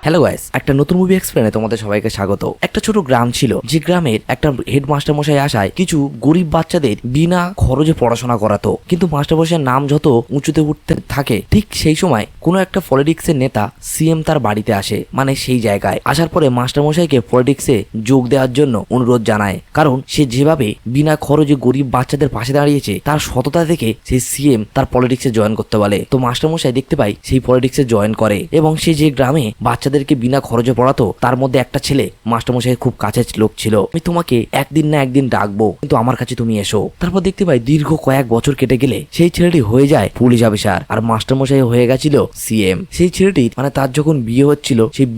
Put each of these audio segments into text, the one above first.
Hello guys, একটা নতুন movie এক্সপ্লেনে তোমাদের সবাইকে স্বাগত। একটা ছোট গ্রাম ছিল, যে গ্রামের একটা হেডমাস্টার মশাই আসায় কিছু গরিব বাচ্চাদের বিনা খরচে পড়াশোনা করাতো। কিন্তু মাস্টার মশাইয়ের নাম যত উঁচুতে উঠতে থাকে, ঠিক সেই সময় কোনো একটা পলিটিক্সের নেতা সিএম তার বাড়িতে আসে, মানে সেই জায়গায় আসার পরে মাস্টার মশাইকে পলিটিক্সে যোগ দেওয়ার জন্য অনুরোধ জানায়। কারণ সে যেভাবে বিনা খরচে গরিব বাচ্চাদের পাশে দাঁড়িয়েছে, তার সততা থেকে সেই সিএম তার পলিটিক্সে জয়েন করতে বলে। তো মাস্টার মশাই দেখতে পাই সেই পলিটিক্সে জয়েন করে, এবং সে যে গ্রামে বাচ্চাদেরকে বিনা খরচে পড়াতো, তার মধ্যে একটা ছেলে মাস্টারমশাইয়ের খুব কাছের লোক ছিল। আমি তোমাকে একদিন না একদিন ডাকবো, কিন্তু আমার কাছে তুমি এসো। তারপর দেখতে পাই দীর্ঘ কয়েক বছর কেটে গেলে সেই ছেলেটি হয়ে যায় পুলিশ অফিসার, আর মাস্টারমশাই হয়ে গেছিল সিএম। সেই ছেলেটির মানে তার যখন বিয়ে হচ্ছিল, সেই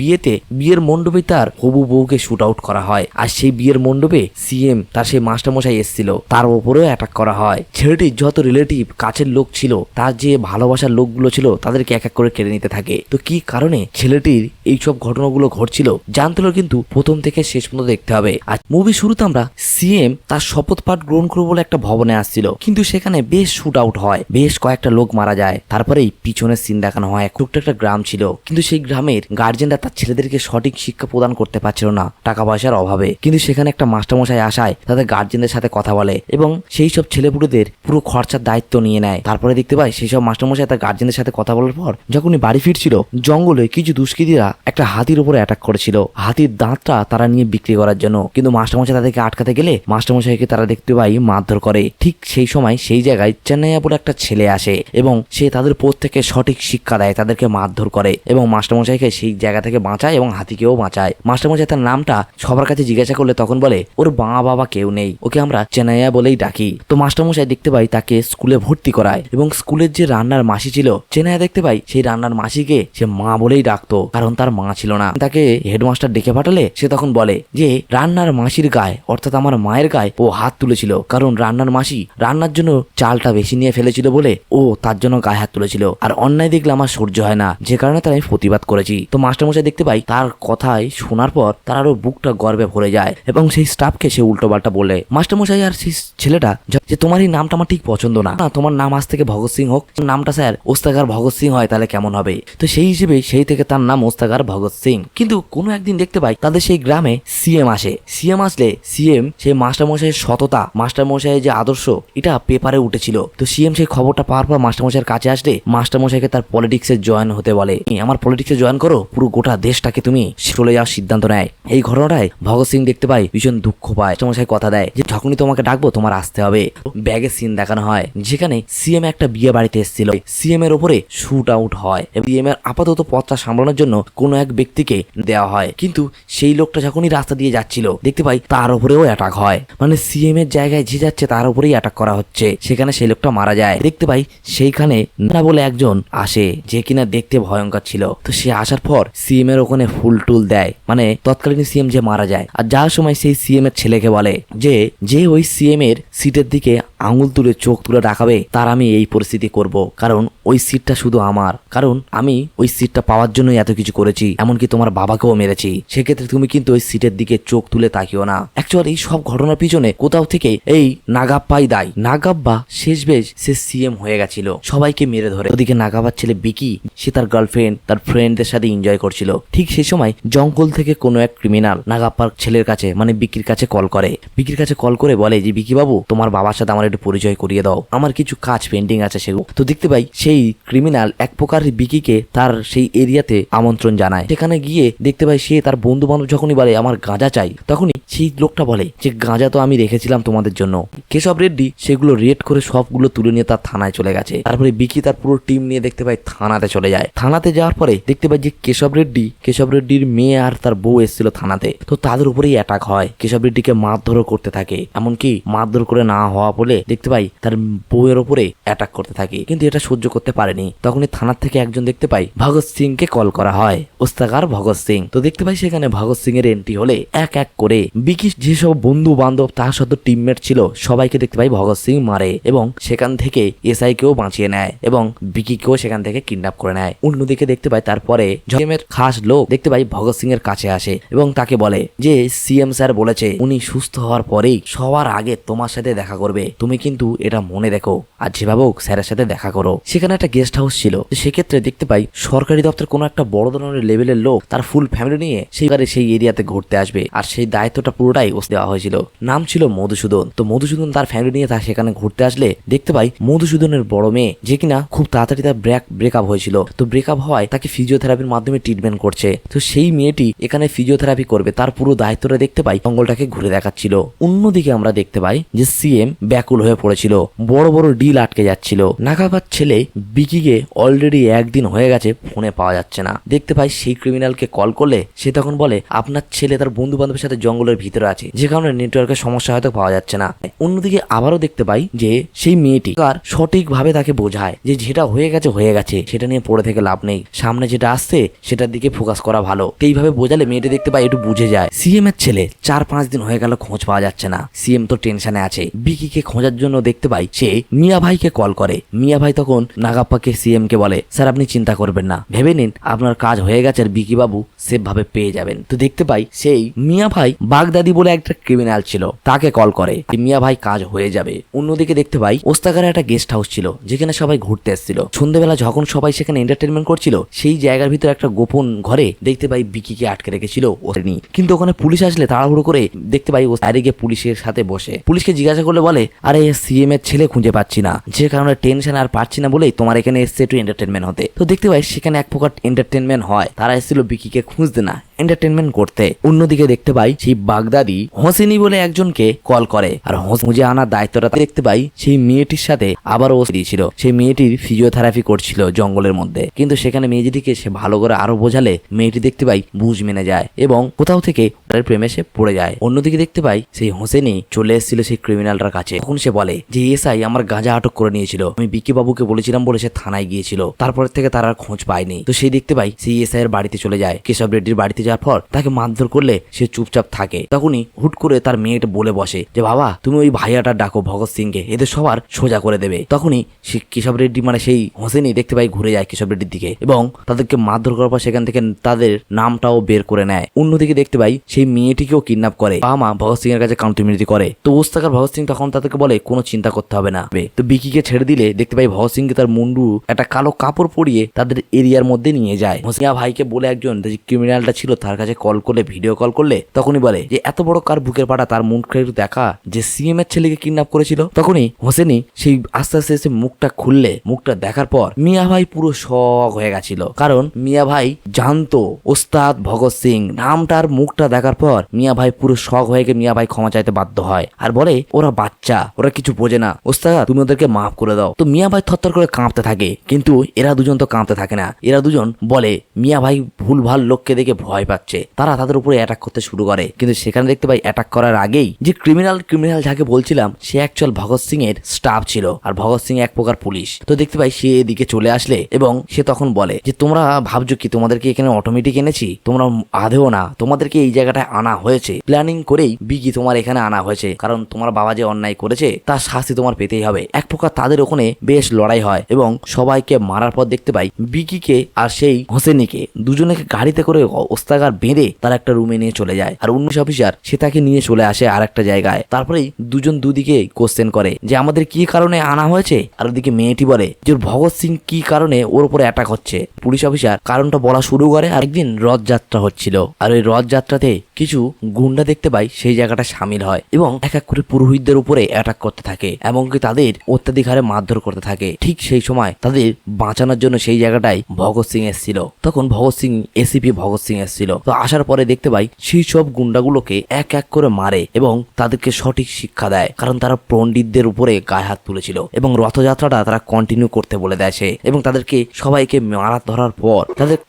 বিয়ের মণ্ডপে তার হবু বউকে শুট আউট করা হয়, আর সেই বিয়ের মণ্ডপে সিএম তার সেই মাস্টারমশাই এসেছিল, তার উপরেও অ্যাটাক করা হয়। ছেলেটির যত রিলেটিভ কাছের লোক ছিল, তার যে ভালোবাসার লোকগুলো ছিল, তাদেরকে এক এক করে কেড়ে নিতে থাকে। তো কি কারণে ছেলেটির এইসব ঘটনাগুলো ঘটছিল জানতে হলে কিন্তু প্রথম থেকে শেষ পর্যন্ত দেখতে হবে। আর মুভি শুরুতে আমরা সিএম তার শপথ পাঠ গ্রহণ করবো বলে একটা ভবনে আসছিল, কিন্তু সেখানে বেশ শুট আউট হয়, বেশ কয়েকটা লোক মারা যায়। তারপরেই পিছনের সিন দেখানো হয়। ছোট্ট একটা গ্রাম ছিল, কিন্তু সেই গ্রামের গার্জেনরা তার ছেলেদেরকে সঠিক শিক্ষা প্রদান করতে পারছিল না টাকা পয়সার অভাবে। কিন্তু সেখানে একটা মাস্টারমশাই আসায় তাদের গার্জেনদের সাথে কথা বলে, এবং সেই সব ছেলেপুলেদের পুরো খরচার দায়িত্ব নিয়ে নেয়। তারপরে দেখতে পাই সেই সব মাস্টারমশাই তার গার্জেনদের সাথে কথা বলার পর যখনই বাড়ি ফিরছিল, জঙ্গলে কিছু দুষ্কৃতীরা একটা হাতির উপরে অ্যাটাক করেছিল, হাতির দাঁতটা তারা নিয়ে বিক্রি করার জন্য। কিন্তু মাস্টারমশাই তাদেরকে আটকাতে গেলে মাস্টারমশাইকে তারা দেখতে পাই মারধর করে। ঠিক সেই সময় সেই জায়গায় চেন্নাইয়া বলে একটা ছেলে আসে, এবং সে তাদের প্রত্যেককে সঠিক শিক্ষা দেয়, তাদেরকে মারধর করে, এবং মাস্টারমশাইকে সেই জায়গা থেকে বাঁচায় এবং হাতিকেও বাঁচায়। মাস্টারমশাই তার নামটা সবার কাছে জিজ্ঞাসা করলে তখন বলে ওর মা বাবা কেউ নেই, ওকে আমরা চেন্নাইয়া বলেই ডাকি। তো মাস্টারমশাই দেখতে পাই তাকে স্কুলে ভর্তি করায়, এবং স্কুলের যে রান্নার মাসি ছিল চেন্নাইয়া দেখতে পাই সেই রান্নার মাসিকে সে মা বলেই ডাকতো, কারণ তার মা ছিল না। তাকে হেডমাস্টার ডেকে পাঠালে সে তখন বলে যে রান্নার মাসির গায়ে, অর্থাৎ আমার মায়ের গায়ে ও হাত তুলেছিল, কারণ রান্নার মাসি রান্নার জন্য চালটা বেশি নিয়ে ফেলেছিল বলে ও তার জন্য গায়ে হাত তুলেছিল, আর অন্যায় দেখলে আমার সহ্য হয় না, যে কারণে তার আমি প্রতিবাদ করেছি। তো মাস্টারমশাই দেখতে পাই তার কথাই শোনার পর তার আরো বুকটা গর্বে ভরে যায়, এবং সেই স্টাফকে সে উল্টো পাল্টা বলে। মাস্টারমশাই আর সেই ছেলেটা যে তোমার এই নামটা আমার ঠিক পছন্দ না, তোমার নাম আজ থেকে ভগৎ সিং হোক, নামটা স্যার ওস্তাগার ভগৎ সিং হয় তাহলে কেমন হবে। তো সেই হিসেবে সেই থেকে তার নাম ওস্তাগার ভগৎ সিং। কিন্তু কোনো একদিন দেখতে পাই তাদের সেই গ্রামে সিএম আসে। সিএম আসলে সিএম সেই মাস্টারমশাইয়ের সততা, মাস্টারমশাইয়ের যে আদর্শ, এটা পেপারে উঠেছিল। তো সিএম সেই খবরটা পাওয়ার পর মাস্টারমশাইয়ের কাছে আসলে মাস্টারমশাইকে তার পলিটিক্সে জয়েন হতে বলে। আমার পলিটিক্সে জয়েন করো, পুরো গোটা দেশটাকে তুমি চলে যাওয়ার সিদ্ধান্ত নেয়। এই ঘটনাটায় ভগৎ সিং দেখতে পাই ভীষণ দুঃখ পায়। মাস্টারমশাই কথা দেয় যে যখনই তোমাকে ডাকবো তোমার আসতে হবে। ব্যাগের সিন দেখানো হয়, যেখানে সিএম একটা বিয়ে বাড়িতে এসেছিল, সিএম এর উপরে শুট আউট হয়, সিএম এর আপাতত পথটা সামলানোর জন্য কোনো এক ব্যক্তিকে দেওয়া হয়। কিন্তু সেই লোকটা যখনই রাস্তা দিয়ে যাচ্ছিল দেখতে পাই তার উপরেও অ্যাটাক হয়, মানে সিএম এর জায়গায় যে যাচ্ছে তার উপরেই অ্যাটাক করা হচ্ছে। সেখানে সেই লোকটা মারা যায়। দেখতে পাই সেইখানে না বলে একজন আসে, যে কিনা দেখতে ভয়ঙ্কর ছিল। তো সে আসার পর সিএম এর ওখানে ফুল টুল দেয়, মানে তৎকালীন সিএম যে মারা যায়। আর যাওয়ার সময় সেই সিএম এর ছেলেকে বলে যে ওই সিএম এর সিটের দিকে আঙুল তুলে চোখ তুলে রাখাবে, তার আমি এই পরিস্থিতি করব, কারণ ওই সিটটা শুধু আমার, কারণ আমি ওই সিটটা পাওয়ার জন্যই এত কিছু করেছি, এমনকি তোমার বাবাকেও মেরেছি। সেক্ষেত্রে তুমি কিন্তু ওই সিটের দিকে চোখ তুলে তাকিও না। অ্যাকচুয়ালি এই সব ঘটনার পিছনে কোথাও থেকে এই নাগাপ্পাই দায়ী। নাগাব্বা শেষবেশ সে সিএম হয়ে গেছিল, সবাইকে মেরে ধরে। ওদিকে নাগাব্বার ছেলে বিকি, সে তার গার্লফ্রেন্ড তার ফ্রেন্ডদের সাথে এনজয় করছিল। ঠিক সেই সময় জঙ্গল থেকে কোনো এক ক্রিমিনাল নাগাপ্পার ছেলের কাছে, মানে বিকির কাছে কল করে। বিকির কাছে কল করে বলে যে বিকি বাবু, তোমার বাবার সাথে আমার একটু পরিচয় করিয়ে দাও, আমার কিছু কাজ পেন্ডিং আছে সেগুলো। তো দেখতে পাই সেই ক্রিমিনাল এক প্রকার বিকিকে তার সেই এরিয়াতে আমন্ত্রণ জানায়। সেখানে গিয়ে দেখতে পাই সে তার বন্ধু বান্ধব যখনই বলে আমার গাঁজা চাই, তখনই সেই লোকটা বলে যে গাঁজা তো আমি রেখেছিলাম তোমাদের জন্য। কেশব রেড্ডি সেগুলো রেড করে সবগুলো তুলে নিয়ে তার থানায় চলে গেছে। তারপরে বিকি তার পুরো টিম নিয়ে দেখতে পাই থানাতে চলে যায়। থানাতে যাওয়ার পরে দেখতে পাই যে কেশব রেড্ডির মেয়ে আর তার বউ এসেছিল থানাতে। তো তাদের উপরেই অ্যাটাক হয়, কেশব রেড্ডিকে মারধরও করতে থাকে, এমনকি মারধর করে না হওয়া বলে দেখতে পাই তার বউয়ের ওপরে অ্যাটাক করতে থাকে। কিন্তু এটা সহ্য করতে পারেনি। তখনই থানার থেকে একজন দেখতে পাই ভগৎ সিং কে কল করা হয়, ওস্তাগার ভগৎ সিং। তো দেখতে পাই সেখানে ভগৎ সিং এর এন্ট্রি হলে এক এক করে বিকি যেসব বন্ধু বান্ধব তার সাথে টিমমেট ছিল সবাইকে দেখতে পাই ভগৎ সিং মারে, এবং সেখান থেকে এসআই কেও বাঁচিয়ে নেয়, এবং বিকিকেও সেখান থেকে কিডন্যাপ করে নেয়। অন্যদিকে দেখতে পাই তারপরে জয়েমের খাস লোক দেখতে পাই ভগৎ সিং এর কাছে আসে, এবং তাকে বলে যে সিএম স্যার বলেছে উনি সুস্থ হওয়ার পরেই সবার আগে তোমার সাথে দেখা করবে, তুমি কিন্তু এটা মনে রেখো, আর যেভাবে হোক স্যারের সাথে দেখা করো। সেখানে একটা গেস্ট হাউস ছিল, সেক্ষেত্রে দেখতে পাই সরকারি দপ্তর কোনো একটা বড় ধরনের ধরনের লেভেলের লোক তার ফুল ফ্যামিলি নিয়ে সেই এরিয়াতে ঘুরতে আসবে, আর সেই দায়িত্বটা পুরোটাই ওকে দেওয়া হয়েছিল। নাম ছিল মধুসূদন। তো মধুসূদন তার ফ্যামিলি নিয়ে তার সেখানে ঘুরতে আসলে দেখতে পাই মধুসূদনের বড় মেয়ে, যে কিনা খুব তাড়াতাড়ি তার ব্রেকআপ হয়েছিল। তো ব্রেকআপ হওয়ায় তাকে ফিজিওথেরাপির মাধ্যমে ট্রিটমেন্ট করছে। তো সেই মেয়েটি এখানে ফিজিওথেরাপি করবে, তার পুরো দায়িত্বটা দেখতে পাই জঙ্গলটাকে ঘুরে দেখাচ্ছিল। অন্যদিকে আমরা দেখতে পাই যে সিএম ব্যাকুল হয়ে পড়েছিল, বড় বড় ডিল আটকে যাচ্ছিল। নাগাপার ছেলে বিকিকে অলরেডি একদিন হয়ে গেছে ফোনে পাওয়া যাচ্ছে না। দেখতে পাই সেই ক্রিমিনালকে কল করলে সে তখন বলে আপনার ছেলে তার বন্ধু বান্ধবের সাথে জঙ্গলের ভিতরে আছে, যে কারণে নেটওয়ার্কের সমস্যা হয়তো পাওয়া যাচ্ছে না। অন্যদিকে আবারও দেখতে পাই যে সেই মেয়েটি তার সঠিকভাবে তাকে বোঝায় যে যেটা হয়ে গেছে সেটা নিয়ে পড়ে থেকে লাভ নেই, সামনে যেটা আসছে সেটার দিকে ফোকাস করা ভালো। এইভাবে বোঝালে মেয়েটি দেখতে পাই একটু বুঝে যায়। সিএম এর ছেলে 4-5 দিন হয়ে গেল খোঁজ পাওয়া যাচ্ছে না। সিএম তো টেনশনে আছে। বিকিকে খোঁজার জন্য দেখতে পাই সে মিয়া ভাইকে কল করে। মিয়া ভাই তখন নাগাপ্পাকে সিএম কে বলে স্যার আপনি চিন্তা করবেন না, ভেবে নিন আপনার কাজ হয়ে গেছে আর বিকি বাবু সেফ ভাবে পেয়ে যাবেন। তো দেখতে পাই সেই মিয়া ভাই বাগদাদি বলে একটা ক্রিমিনাল ছিল, তাকে কল করে মিয়া ভাই কাজ হয়ে যাবে। অন্যদিকে দেখতে পাই ওস্তাগারে একটা গেস্ট হাউস ছিল যেখানে সবাই ঘুরতে এসেছিল। সন্ধ্যেবেলা যখন সবাই সেখানে এন্টারটেনমেন্ট করছিল সেই জায়গার ভিতরে একটা গোপন ঘরে দেখতে পাই বিকিকে আটকে রেখেছিল ওসনি। কিন্তু ওখানে পুলিশ আসলে তাড়াহুড়ো করে দেখতে পাই ও বাইরে গিয়ে পুলিশের সাথে বসে। পুলিশকে জিজ্ঞাসা করলে বলে আরে সিএম এর ছেলে খুঁজে পাচ্ছি না, যে কারণে টেনশন আর পাচ্ছি না বলেই তোমার এখানে এসছে একটু এন্টারটেনমেন্ট হতে। তো দেখতে পাই সেখানে এক প্রকার এন্টারটেনমেন্ট হয়, তারা এসেছিল বিকিকে খুঁজতে না এন্টারটেনমেন্ট করতে। অন্যদিকে দেখতে পাই সেই বাগদাদি হোসেনি বলে একজনকে কল করে, আর খুঁজে আনার দায়িত্বটা দেখতে পাই সেই মেয়েটির সাথে আবারও দিয়েছিল। সেই মেয়েটির ফিজিওথেরাপি করছিল জঙ্গলের মধ্যে, কিন্তু সেখানে মেয়েটিকে সে ভালো করে আরো বোঝালে মেয়েটি দেখতে পাই বুঝ মেনে যায় এবং কোথাও থেকে তার প্রেমে সে পড়ে যায়। অন্যদিকে দেখতে পাই সেই হোসেনি চলে এসেছিল সেই ক্রিমিনালটার কাছে। তখন সে বলে যে এসআই আমার গাঁজা আটক করে নিয়েছিল, আমি বিকি বাবুকে বলেছিলাম বলে সে থানায় গিয়েছিল, তারপর থেকে তার আর খোঁজ পায়নি। তো সেই দেখতে পাই সেই এসআই এর বাড়িতে চলে যায়। কেশব রেড্ডির বাড়িতে যাওয়ার পর তাকে মারধর করলে সে চুপচাপ থাকে। তখনই হুট করে তার মেয়েটা বলে বসে যে বাবা তুমি ওই ভাইয়াটা ডাকো ভগৎ সিং কে, এদের সবার সোজা করে দেবে। তখনই সে কেশব রেড্ডি মানে সেই হোসেনি দেখতে পাই ঘুরে যায় কেশব রেড্ডির দিকে এবং তাদেরকে মারধর করার পর সেখান থেকে তাদের নামটাও বের করে নেয়। অন্যদিকে দেখতে পাই সেই মেয়েটিকেও কিডন্যাপ করে বাবা মা ভগৎ সিং এর কাছে কাউন্টারমিনিটি করে। তো ওস্তাকার ভগৎ সিং তখন তাদেরকে বলে কোনো চিন্তা করতে হবে না। তো বিকিকে ছেড়ে দিলে দেখতে পাই ভগৎ সিংকে তার মুন্ডু একটা কালো কাপড় পরিয়ে তাদের এরিয়ার মধ্যে নিয়ে যায়। হোসেনিয়া ভাইকে বলে একজন যে ক্রিমিনালটা ছিল তার কাছে কল করলে ভিডিও কল করলে তখনই বলে যে এত বড় কার বুকের পাটা, তার মুখটা একটু দেখা যে সিএম এর ছেলেকে কিডন্যাপ করেছিল। তখনই হোসেনি সেই আস্তে আস্তে এসে মুখটা খুললে মুখটা দেখার পর মিয়া ভাই পুরো শক হয়ে গেছিল, কারণ মিয়া ভাই জানতো ওস্তাদ ভগৎ সিং নামটার মুখটা দেখার পর মিয়া ভাই পুরো শক হয়ে গিয়ে মিয়া ভাই ক্ষমা চাইতে বাধ্য হয় আর বলে ওরা বাচ্চা, ওরা কিছু বোঝে না, ওস্তাদ তুমি ওদেরকে মাফ করে দাও। তো মিয়া ভাই থরথর করে কাঁপতে থাকে, কিন্তু এরা দুজন তো কাঁপতে থাকে না। এরা দুজন বলে মিয়া ভাই ভুলভাল লোককে দেখে ভয় পাচ্ছে, তারা তাদের উপরে অ্যাটাক করতে শুরু করে। কিন্তু সেখানে দেখতে পাই অ্যাটাক করার আগেই যে ক্রিমিনাল যাকে বলছিলাম সে অ্যাকচুয়াল ভগৎ সিং এর স্টাফ ছিল, আর ভগৎ সিং এক প্রকার পুলিশ। তো দেখতে পাই সে এদিকে চলে আসলে এবং সে তখন বলে যে তোমরা ভাবছো কি তোমাদেরকে এখানে অটোমেটিক এনেছি, তোমরা আধেও না, তোমাদেরকে এই জায়গাটায় আনা হয়েছে প্ল্যানিং করেই বিকি তোমার এখানে আনা হয়েছে, কারণ তোমার বাবা যে অন্যায় করেছে তার শাস্তি তোমার পেতেই হবে। এক প্রকার তাদের ওখানে বেশ লড়াই হয় এবং সবাইকে মারার পর দেখতে পাই বিকিকে আর সেই হোসেনিকে দুজনেকে গাড়িতে করে ওস্তাগার বেঁধে তার একটা রুমে নিয়ে চলে যায়। আর অন্য অফিসার সে তাকে নিয়ে চলে আসে আর একটা জায়গায়। তারপরেই দুজন দুদিকে কোশ্চেন করে যে আমাদের কি কারণে আনা হয়েছে, আর ওদিকে মেয়েটি বলে যে ভগৎ সিং কি কারণে ওর উপরে অ্যাটাক হচ্ছে। পুলিশ অফিসার কারণটা বলা শুরু করে। আর একদিন রথযাত্রা হচ্ছিল, আর ওই রথযাত্রাতে কিছু গুন্ডা দেখতে পাই সেই জায়গাটা সামিল হয় এবং এক এক করে পুরোহিতদের উপরে অ্যাটাক করতে থাকে, এমনকি তাদের অত্যাধিক হারে মারধর করতে থাকে। ঠিক সেই সময় তাদের বাঁচানোর জন্য সেই জায়গাটায় ভগৎ সিং এসেছিল। তখন ভগৎ সিং এসিপি ভগৎ সিং এসেছিল। তো আসার পরে দেখতে পাই সেই সব গুন্ডাগুলোকে এক এক করে মারে এবং তাদেরকে সঠিক শিক্ষা দেয়, কারণ তারা পণ্ডিতদের উপরে গায়ে হাত তুলেছিল। এবং রথযাত্রাটা তারা কন্টিনিউ করতে বলে দেয় সে, এবং তাদেরকে সবাইকে মারা ধরার পর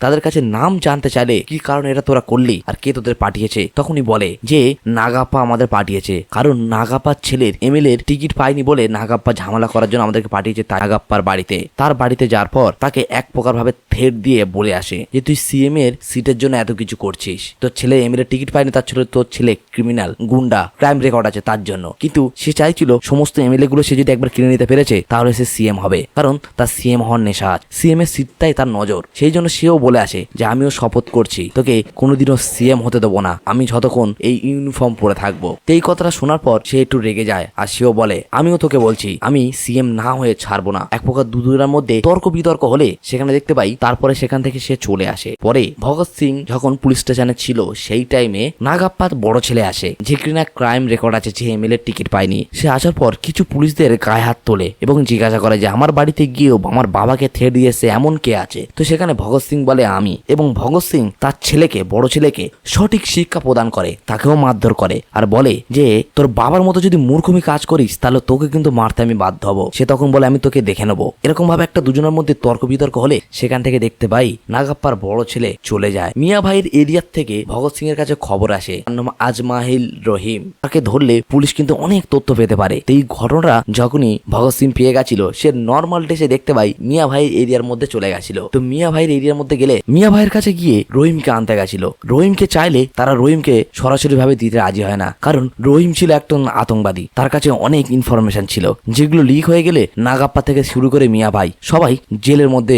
তাদের কাছে নাম জানতে চাইলে কি কারণে এটা তোরা করলি আর কে তোদের পাঠিয়েছে, তখনই বলে যে নাগাপ্পা আমাদের পাঠিয়েছে, কারণ নাগাপ্পার ছেলের এমএলএ এর টিকিট পায়নি বলে নাগাপ্পা ঝামেলা করার জন্য আমাদেরকে পাঠিয়েছে নাগাপ্পার বাড়িতে। তার বাড়িতে যাওয়ার পর তাকে এক প্রকার ভাবে থ্রেট দিয়ে বলে আসে যে তুই সিএম এর সিটের জন্য এত কিছু কিছু করছিস, তোর ছেলে এমএলএ টিকিট পায়নি, তার ছেলে তোর ছেলে ক্রিমিনাল গুন্ডা ক্রাইম রেকর্ড আছে তার জন্য। কিন্তু সে চাইছিল সমস্ত এমএলএ গুলো সে যদি একবার কিনে নিতে পেরেছে তাহলে সে সিএম হবে, কারণ তার সিএম হওয়ার নেশা আছে, সিএম এর সিটটাই তার নজর। সেই জন্য সেও বলে আসে যে আমিও শপথ করছি তোকে কোনোদিনও সিএম হতে দেবো না, আমি যতক্ষণ এই ইউনিফর্ম পরে থাকবো। এই কথাটা শোনার পর সে একটু রেগে যায় আর সেও বলে আমিও তোকে বলছি আমি সিএম না হয়ে ছাড়বো না। এক প্রকার দুজনের মধ্যে তর্ক বিতর্ক হলে সেখানে দেখতে পাই তারপরে সেখান থেকে সে চলে আসে। পরে ভগৎ সিং যখন পুলিশ স্টেশনে ছিল সেই টাইমে নাগাপ্পার বড় ছেলে আসে, যে কিনা ক্রাইম রেকর্ড আছে, যে এমএলএ টিকিট পায়নি। সে আসার পর কিছু পুলিশদের গায়ে হাত তোলে এবং জিজ্ঞাসা করে যে আমার বাড়িতে গিয়েও আমার বাবাকে থ্রেট দিয়েছে এমন কে আছে। তো সেখানে ভগৎ সিং বলে আমি, এবং ভগৎ সিং তার ছেলেকে বড় ছেলেকে সঠিক শিক্ষা প্রদান করে, তাকেও মারধর করে আর বলে যে তোর বাবার মতো যদি মূর্খমি কাজ করিস তাহলে তোকে কিন্তু মারতে আমি বাধ্য হবো। সে তখন বলে আমি তোকে দেখে নেবো। এরকম ভাবে একটা দুজনের মধ্যে তর্ক বিতর্ক হলে সেখান থেকে দেখতে পাই নাগাপ্পার বড় ছেলে চলে যায়। মিয়া ভাইয়ের এরিয়ার থেকে ভগৎ সিং এর কাছে খবর আসে তার নাম আজমাহিল রহিম, তাকে ধরলে পুলিশ কিন্তু অনেক তথ্য পেতে পারে। এই ঘটনা যখনই ভগৎ সিং পেয়ে গেছিল সে নর্মাল ডেসে দেখতে পাই মিয়া ভাইয়ের এরিয়ার মধ্যে চলে গেছিল। তো মিয়া ভাইয়ের এরিয়ার মধ্যে গেলে মিয়া ভাইয়ের কাছে গিয়ে রহিমকে আনতে গেছিল। রহিমকে চাইলে তারা রহিমকে সরাসরি ভাবে দিতে রাজি হয় না, কারণ রহিম ছিল একজন আতঙ্কবাদী, তার কাছে অনেক ইনফরমেশন ছিল যেগুলো লিক হয়ে গেলে নাগাপ্পা থেকে শুরু করে মিয়া ভাই সবাই জেলের মধ্যে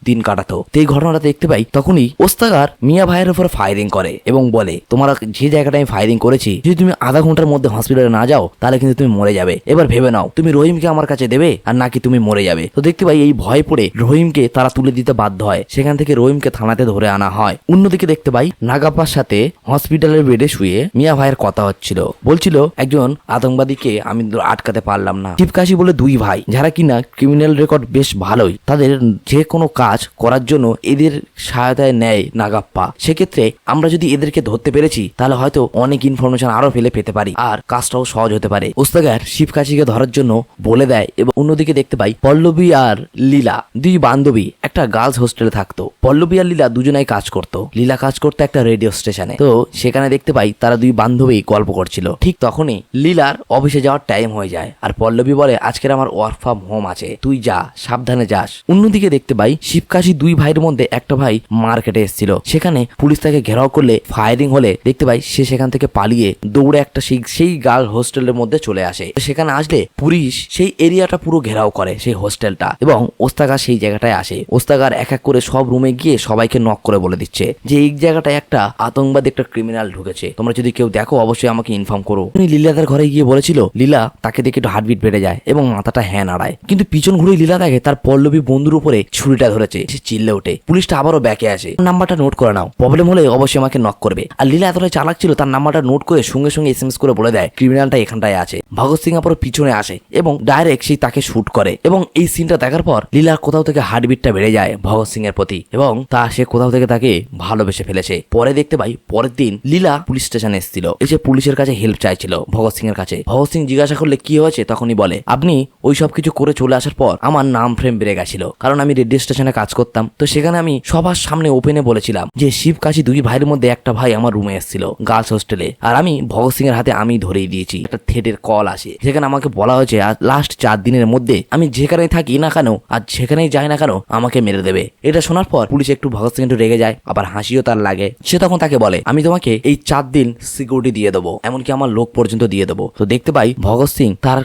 দিন কাটাতো। তো এই ঘটনাটা দেখতে পাই তখনই ওস্তাগার মিয়া ভাইয়ের উপর ফায়ারিং করে এবং বলে তোমরা যে জায়গাটা আমি ফায়ারিং করেছি যদি তুমি আধা ঘন্টার মধ্যে হসপিটালে না যাও তাহলে কিন্তু তুমি মরে যাবে। এবার ভেবে নাও তুমি রহিমকে আমার কাছে দেবে আর নাকি তুমি মরে যাবে। তো দেখতে পাই এই ভয় পড়ে রহিমকে তারা তুলে দিতে বাধ্য হয়। সেখান থেকে রহিমকে থানাতে ধরে আনা হয়। অন্যদিকে দেখতে পাই নাগাপ্পার সাথে হসপিটালের বেডে শুয়ে মিয়া ভাইয়ের কথা হচ্ছিল, বলছিল একজন আতঙ্কবাদীকে আমি আটকাতে পারলাম না। শিবকাশি বলে দুই ভাই যারা কিনা ক্রিমিনাল রেকর্ড বেশ ভালোই, তাদের যে কোনো কাজ করার জন্য এদের সহায়তায় নেয় নাগাপ্পা। সেক্ষেত্রে আমরা যদি এদেরকে ধরতে পেরেছি তাহলে হয়তো অনেক ইনফরমেশন আরো পেতে পারি আর কাজটাও সহজ হতে পারে। ওস্তাগার শিবকাশিকে ধরার জন্য বলে দেয়। এবং অন্যদিকে দেখতে পাই পল্লবী আর লীলা দুই বান্ধবী একটা গার্লস হোস্টেলে থাকতো। পল্লবী আর লীলা দুজনাই কাজ করতো। লীলা কাজ করতো একটা রেডিও স্টেশনে। তো সেখানে দেখতে পাই তারা দুই বান্ধবী গল্প করছিল। ঠিক তখনই লীলার অফিসে যাওয়ার টাইম হয়ে যায় আর পল্লবী বলে আজকের আমার ওয়ার্ক ফ্রম হোম আছে, তুই যা, সাবধানে যাস। অন্যদিকে দেখতে পাই শিবকাশি দুই ভাইয়ের মধ্যে একটা ভাই মার্কেটে এসেছিল, সেখানে পুলিশ তাকে ঘেরাও করলে ফায়ারিং হলে দেখতে পাই সে সেখান থেকে পালিয়ে দৌড়ে একটা সেই গার্ল হোস্টেলের মধ্যে চলে আসে। সেখানে আসলে পুলিশ সেই এরিয়াটা পুরো ঘেরাও করে সেই হোস্টেলটা এবং ওস্তাগার সেই জায়গাটায় আসে। ওস্তাগার এক এক করে সব রুমে গিয়ে সবাইকে নক করে বলে দিচ্ছে যে এই জায়গাটায় একটা আতঙ্কবাদী একটা ক্রিমিনাল ঢুকেছে, তোমরা যদি কেউ দেখো অবশ্যই আমাকে ইনফর্ম করো। উনি লীলাদের ঘরে গিয়ে বলেছিল, লীলা তাকে দেখে একটু হার্টবিট বেড়ে যায় এবং মাথাটা হ্যাঁ নাড়ায়, কিন্তু পিছন ঘুরে লীলা দেখে তার পল্লবী বন্ধুর উপরে ছুরিটা ধরেছে। সে চিল্লে ওঠে। পুলিশটা আবারও ব্যাকে আসে, নাম্বারটা নোট করে নাও, প্রবলেম হলে অবশ্যই আমাকে নক করবে। আর লীলা এতটাই চালাক ছিল তার নাম্বারটা নোট করে সঙ্গে সঙ্গে এসএমএস করে বলে দেয় ক্রিমিনালটা এখানটায় আছে। ভগৎ সিং আবারও পিছনে আসে এবং ডাইরেক্ট সেই তাকে শুট করে। এবং এই সিনটা দেখার পর লীলার কোথাও থেকে হার্টবিটটা বেড়ে যায় ভগৎ সিং এর প্রতি এবং সে কোথাও থেকে তাকে ভালোবেসে ফেলেছে। পরে দেখতে পাই পরের দিন লীলা পুলিশ স্টেশনে এসেছিল, এসে পুলিশের কাছে হেল্প চাইছিল ভগৎ সিং এর কাছে। ভগৎ সিং জিজ্ঞাসা করলে কি হয়েছে, তখনই বলে আপনি ওই সব কিছু করে চলে আসার পর আমার নাম ফ্রেম বেড়ে গেছিল, কারণ আমি রেডিও স্টেশনে কাজ করতাম। তো সেখানে আমি সবার সামনে ওপেনে বলেছিলাম যে শিবকাশি দুই ভাইয়ের মধ্যে একটা ভাই আমার রুমে এসেছিল গার্লস হোস্টেলে, আর আমি ভগৎ সিং এর হাতে আমি ধরেই দিয়েছি। একটা থ্রেটের কল আসে, যেখানে আমাকে বলা হয়েছে আর লাস্ট 4 দিনের মধ্যে আমি যেখানেই থাকি না কেন আর যেখানেই যাই না কেন আমাকে মেরে দেবে। এটা শোনার পর পুলিশ একটু ভগৎ সিং একটু রেগে যায়, আবার হাসিও তার লাগে। সে তখন তাকে বলে আমি তোমাকে এই 4 দিন সিকিউরিটি দিয়ে দেবো, এমনকি আমার লোক পর্যন্ত দিয়ে দেবো। তো দেখতে পাই ভগৎ সিং তার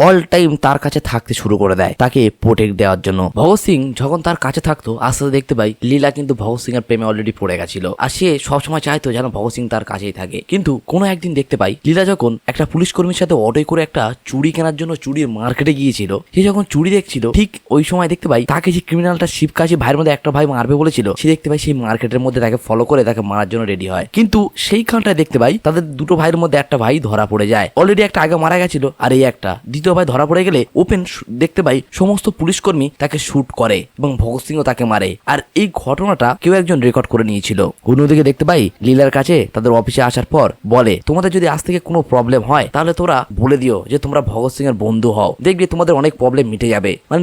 অল টাইম তার কাছে থাকতে শুরু করে দেয় তাকে প্রোটেক্ট দেওয়ার জন্য। ভগৎ সিং যখন তার কাছে থাকতো আস্তে আস্তে দেখতে পাই লীলা কিন্তু ভগৎ সিং এর প্রেমে অলরেডি পড়ে গেছিল আর সে সবসময় চাইতো যেন ভগৎ সিং তার কাছেই থাকে। কিন্তু কোনো একদিন দেখতে পাই লীলা যখন একটা পুলিশ কর্মীর সাথে অটোয় করে একটা চুড়ি কেনার জন্য চুড়ির মার্কেটে গিয়েছিল, সে যখন চুড়ি দেখছিল ঠিক ওই সময় দেখতে পাই তাকে যে ক্রিমিনালটা শিবকাশি ভাইয়ের মধ্যে একটা ভাই মারবে বলেছিল সে দেখতে পাই সেই মার্কেটের মধ্যে তাকে ফলো করে তাকে মারার জন্য রেডি হয়। কিন্তু সেইখানটায় দেখতে পাই তাদের দুটো ভাইয়ের মধ্যে একটা ভাই ধরা পড়ে যায়। অলরেডি একটা আগে মারা গেছিল আর এই একটা দ্বিতীয় ভাই ধরা পড়ে গেলে ওপেন দেখতে পাই সমস্ত পুলিশ কর্মী তাকে শুট করে এবং ভগৎ সিংও তাকে মারে। আর এই ঘটনাটা কেউ একজন রেকর্ড করে নিয়েছিল। অন্যদিকে দেখতে পাই লীলার কাছে তাদের অফিসে আসার পর বলে তোমাদের যদি আজ থেকে কোনো প্রবলেম হয় তাহলে তোরা বলে দিও যে তোমরা ভগৎ সিং এর বন্ধু হও, দেখবি তোমাদের অনেক প্রবলেম মিটে যাবে। মানে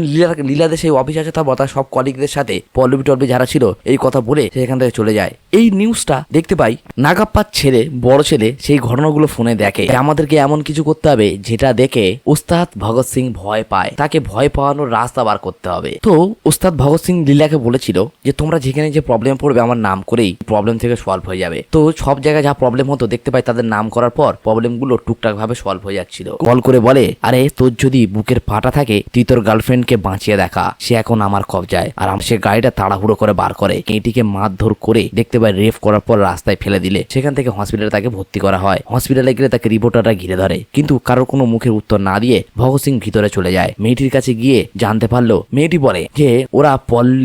লীলাদের সেই অফিসে আসে তার সব কলিগদের সাথে পল্লবী টল্বী যারা ছিল এই কথা বলে সেখান থেকে চলে যায়। এই নিউজটা দেখতে পাই নাগাপ্পার ছেলে বড় ছেলে সেই ঘটনাগুলো ফোনে দেখে, আমাদেরকে এমন কিছু করতে হবে যেটা দেখে ওস্তাদ ভগৎ সিং ভয় পায়, তাকে ভয় পাওয়ানোর রাস্তা বার করতে হবে। তো ওস্তাদ ভগৎ সিং লীলাকে বলেছিল যে তোমরা যেখানে যে প্রবলেম পড়বে আমার নাম করে করলেই প্রবলেম থেকে সলভ হয়ে যাবে। তো সব জায়গায় যা প্রবলেম হতো দেখতে পাই তাদের নাম করার পর প্রবলেমগুলো টুকটাক ভাবে সলভ হয়ে যাচ্ছিল। কল করে বলে, আরে তোর যদি বুকের ফাটা থাকে তুই তোর গার্লফ্রেন্ডকে বাঁচিয়ে দেখা, সে এখন আমার কবজায়। আর সে গাড়িটা তাড়াহুড়ো করে বার করে কেটিকে মারধর করে দেখতে পাই রেপ করার পর রাস্তায় ফেলে দিলে। সেখান থেকে হসপিটালে তাকে ভর্তি করা হয়। হসপিটালে গেলে তাকে রিপোর্টাররা ঘিরে ধরে, কিন্তু কারোর কোনো মুখের উত্তর না দিয়ে ভগৎ সিং ভিতরে চলে যায়। মেয়েটির কাছে গিয়ে জানতে পারলো, মেয়েটি বলে যে ওরা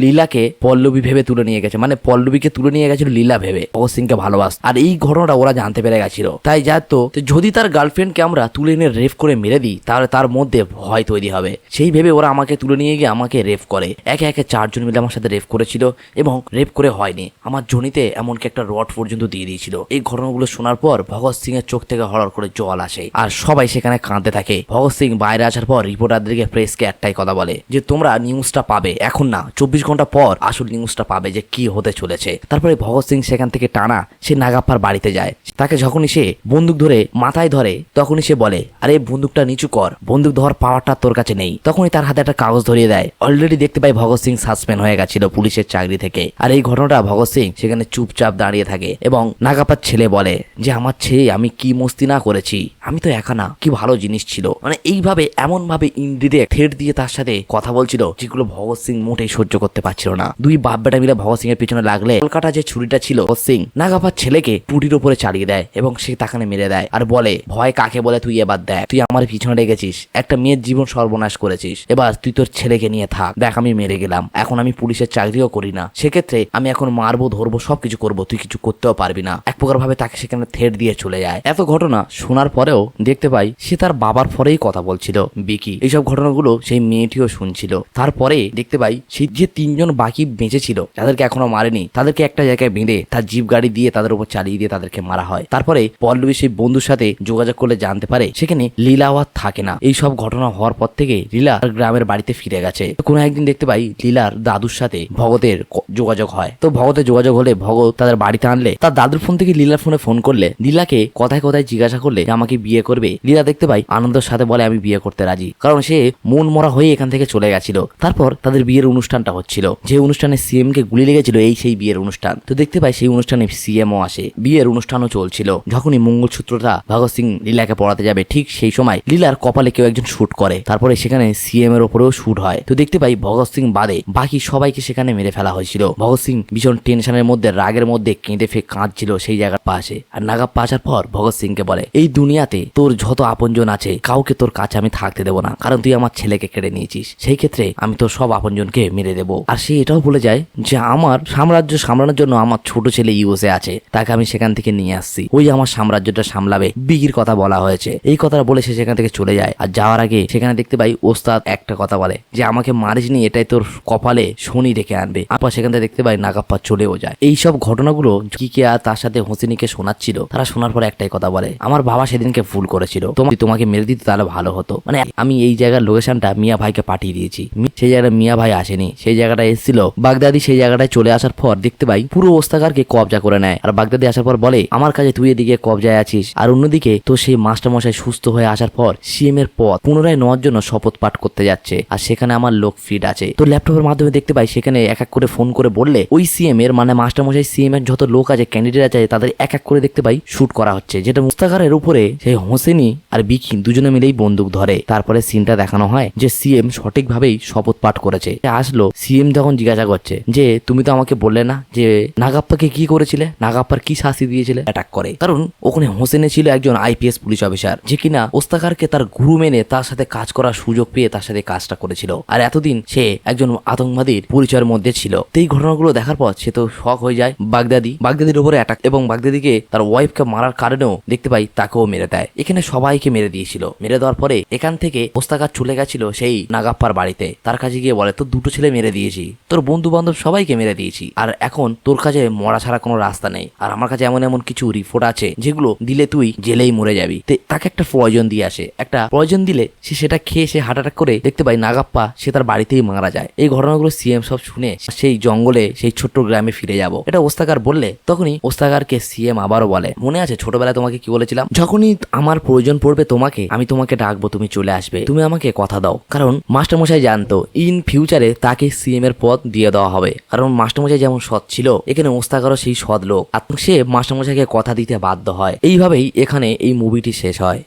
লীলাকে পল্লবী ভেবে তুলে নিয়ে গেছে, মানে পল্লবীকে তুলে নিয়ে গেছিল লীলা ভেবে ভগৎ সিংকে ভালোবাস। আর এই ঘটনাটা ওরা জানতে পেরে গেছিল। তাই জানতো যদি তার গার্লফ্রেন্ডকে আমরা তুলে নিয়ে রেপ করে মেরে দিই তাহলে তার মধ্যে ভয় তৈরি হবে। সেই ভেবে ওরা আমাকে তুলে নিয়ে গিয়ে আমাকে রেপ করে। একে একে 4 জন মিলে আমার সাথে রেপ করেছিল এবং রেপ করে হয়নি, আমার জনিতে এমনকি একটা রড পর্যন্ত দিয়ে দিয়েছিল। এই ঘটনাগুলো শোনার পর ভগৎ সিং এর চোখ থেকে হড়হড় করে জল আসে আর সবাই সেখানে কাঁদতে থাকে। ভগৎ সিং বাইরে আসার পর রিপোর্টারদেরকে প্রেসকে একটাই কথা বলে যে তোমরা নিউজটা পাবে, এখন না 24 ঘন্টা পর আসল নিউজটা পাবে যে কি হতে চলেছে। তারপরে ভগৎ সিং সেখান থেকে টানা সে নাগাপ্পার বাড়িতে যায়। তাকে যখনই সে বন্দুক ধরে মাথায় ধরে তখনই সে বলে, আরে বন্দুকটা নিচু কর, বন্দুক ধরার পাওয়ারটা তোর কাছে নেই। তখনই তার হাতে একটা কাগজ ধরিয়ে দেয়। অলরেডি দেখতে পাই ভগৎ সিং সাসপেন্ড হয়ে গেছিল পুলিশের চাকরি থেকে। আর এই ঘটনাটা ভগৎ সিং সেখানে চুপচাপ দাঁড়িয়ে থাকে এবং নাগাপ্পার ছেলে বলে যে আমার ছেলে আমি কি মস্তি না করেছি, আমি তো একা না, কি ভালো জিনিস ছিল। মানে এইভাবে এমন ভাবে ইনডিরেক্ট থ্রেট দিয়ে তার সাথে কথা বলছিল যেগুলো ভগৎ সিং মোটেই সহ্য করতে পারছিল না। দুই বাপ বেটা মিলে ভগৎ সিং এর পিছনে লাগলে কলকাতা যে ছুরিটা ছিল ভগৎ সিং নাগাপ্পার ছেলেকে টুটির উপরে চালিয়ে দেয় এবং সে তাকে মেরে দেয় আর বলে, ভয় কাকে বলে তুই এবার দেখ, তুই আমার পিছনে লেগেছিস, একটা মেয়ের জীবন সর্বনাশ করেছিস, এবার তুই তোর ছেলেকে নিয়ে থাক, দেখ আমি মেরে গেলাম, এখন আমি পুলিশের চাকরিও করি না, সেক্ষেত্রে আমি এখন মারবো ধরবো সবকিছু করবো, তুই কিছু করতেও পারবি না। এক প্রকার ভাবে তাকে সেখানে থ্রেট দিয়ে চলে যায়। এত ঘটনা শোনার পরেও দেখতে পাই সে তার বাবার পরেই কথা বলছিল বিকি। এইসব ঘটনাগুলো সেই মেয়েটিও শুনছিল। তারপরে দেখতে পাই সেই যে 3 জন বাকি বেঁচে ছিল যাদেরকে এখনো মারেনি তাদেরকে একটা জায়গায় বেঁধে তার জিপ গাড়ি দিয়ে তাদের উপর চালিয়ে দিয়ে তাদেরকে মারা হয়। তারপরে পল্লবী সেই বন্ধুর সাথে যোগাযোগ করলে জানতে পারে সেখানে লীলাও আর থাকে না। এই সব ঘটনা হওয়ার পর থেকে লীলা গ্রামের বাড়িতে ফিরে গেছে। কোনো একদিন দেখতে পাই লীলার দাদুর সাথে ভগতের যোগাযোগ হয়। তো ভগতের যোগাযোগ হলে ভগৎ তাদের বাড়িতে আনলে তার দাদুর ফোন থেকে লীলার ফোনে ফোন করলে লীলাকে কথায় কথায় জিজ্ঞাসা করলে আমাকে বিয়ে করবে। লীলা দেখতে পাই আনন্দের সাথে বলে আমি বিয়ে করতে রাজি, কারণ সে মন মরা হয়ে এখান থেকে চলে গেছিল। তারপর তাদের বিয়ের অনুষ্ঠানটা হচ্ছিল, যে অনুষ্ঠানে সিএম কে গুলি লেগেছিল এই সেই বিয়ের অনুষ্ঠান। তো দেখতে পাই সেই অনুষ্ঠানে সিএমও আসে, বিয়ের অনুষ্ঠানও চলছিল। যখনই মঙ্গলসূত্রটা ভগৎ সিং লীলাকে পড়াতে যাবে ঠিক সেই সময় লীলার কপালে কেউ একজন শুট করে। তারপরে সেখানে সিএম এর উপরেও শুট হয়। তো দেখতে পাই ভগৎ সিং বাদে বাকি সবাইকে সেখানে মেরে ফেলা হয়েছিল। ভগৎ সিং ভীষণ টেনশনের মধ্যে রাগের মধ্যে কেঁদে কাঁদছিল সেই জায়গার পাশে। আর নাগাপ্পা আসার পর ভগৎ সিংকে বলে, এই দুনিয়াতে তোর যত আপনজন আছে কাউকে তোর কাছে আমি থাকতে দেবো না, কারণ তুই আমার ছেলেকে কেড়ে নিয়েছিস, সেই ক্ষেত্রে আমি তোর সব আপনজনকে মেরে দেবো। আর সে এটাও বলে যায় যে আমার সাম্রাজ্য সামলানোর জন্য আমার ছোট ছেলে ইউএসএ আছে, তাকে আমি সেখান থেকে নিয়ে আসছি, ওই আমার সাম্রাজ্যটা সামলাবে। বিকির কথা বলা হয়েছে। এই কথাটা বলে সে সেখান থেকে চলে যায়। আর যাওয়ার আগে সেখানে দেখতে পাই ওস্তাদ একটা কথা বলে যে আমাকে মারিসনি, এটাই তোর কপালে শনি রেখে আনবে। আপা সেখান থেকে দেখতে পাই নাগাপ্পা চলেও যায়। এই সব ঘটনাগুলো কিকে আর তার সাথে হোসেনিকে শোনাচ্ছিল। তারা শোনার পর একটাই কথা বলে, আমার বাবা সেদিনকে ভুল করেছিল, তোমাকে মেরে দিতে তাহলে ভালো হতো। মানে আমি এই জায়গার লোকেশনটা মিয়া ভাইকে পাঠিয়ে দিয়েছি, সেই জায়গাটা মিয়া ভাই আসেনি, সেই জায়গাটা এসেছিল বাগদাদি। সেই জায়গাটায় চলে আসার পর দেখতে পাই পুরো ওস্তাকারকে কবজা করে নেয়। আর বাগদাদি আসার পর বলে আমার কাছে তুই এদিকে কবজায় আছিস, আর অন্যদিকে তো সেই মাস্টারমশাই সুস্থ হয়ে আসার পর সিএম এর পদ পুনরায় নেওয়ার জন্য শপথ পাঠ করতে যাচ্ছে, আর সেখানে আমার লোক ফিট আছে। তো ল্যাপটপের মাধ্যমে দেখতে পাই সেখানে এক এক করে ফোন করে বললে ওই সিএম এর মানে মাস্টারমশাই সিএম এর যত লোক আছে ক্যান্ডিডেট আছে তাদের এক এক করে দেখতে পাই শুট করা হচ্ছে, যেটা মুস্তাকারের উপরে সেই হোসেনি আর বিকি দুজনে মিলেই বন্দুক ধরে। তারপরে সিনটা দেখানো হয় যে সিএম সঠিকভাবেই শপথ পাঠ করেছে। আসলো সিএম তখন জিজ্ঞাসা করছে যে তুমি তো আমাকে বললে না যে নাগাপ্পাকে কি করেছিলে, নাগাপ্পার কি শাস্তি দিয়েছিলে। অ্যাটাক করে, কারণ ওখানে হোসেনে ছিল একজন আইপিএস পুলিশ অফিসার যে কিনা ওস্তাকারকে তার গুরু মেনে তার সাথে কাজ করার সুযোগ পেয়ে তার সাথে কাজটা করেছিল, আর এতদিন সে একজন আতঙ্কবাদীর পরিচয়ের মধ্যে ছিল। তো এই ঘটনাগুলো দেখার পর সে তো শক হয়ে যায়। বাগদাদির উপরে অ্যাটাক এবং বাগদাদিকে তার ওয়াইফকে মারার কারণেও দেখতে পাই তাকেও মেরে দেয়। এখানে সবাইকে মেরে দিয়েছিল। মেরে দেওয়ার পরে এখান থেকে ওস্তাকার চলে গেছিল সেই নাগাপ্পার বাড়িতে। তার কাছে গিয়ে বলে তোর 2টো ছেলে মেরে দিয়েছি, তোর বন্ধু বান্ধব সবাইকে মেরে দিয়েছি, আর এখন তোর কাছে মরা ছাড়া কোনো রাস্তা নেই, আর আমার কাছে এমন এমন কিছু রিপোর্ট আছে যেগুলো দিলে তুই জেলেই মরে যাবি। তাকে একটা পয়জন দিয়ে আসে, একটা পয়জন দিলে সে সেটা খেয়ে সে হার্ট অ্যাটাক করে দেখতে পাই নাগাপ্পা সে তার বাড়িতেই মারা যায়। এই ঘটনাগুলো সিএম সব শুনে সেই জঙ্গলে সেই ছোট্ট গ্রামে ফিরে যাব এটা ওস্তাকার বললে, তখনই ওস্তাকারকে সিএম আবারও বলে মনে আছে ছোটবেলায় তোমাকে কি বলেছিলাম, যখনই আমার প্রয়োজন পড়বে তোমাকে আমি তোমাকে ডাকবো, তুমি চলে আসবে, তুমি আমাকে কথা দাও। কারণ মাস্টারমশাই জানতো ইন ফিউচারে তাকে সিএম এর পদ দিয়ে দেওয়া হবে, কারণ মাস্টারমশাই যেমন সৎ ছিল এখানে ওস্তাকারও সেই সৎ লোক আর সে মাস্টারমশাইকে কথা দিতে বাধ্য হয়। এইভাবেই এখানে এই মুভিটি শেষ হয়।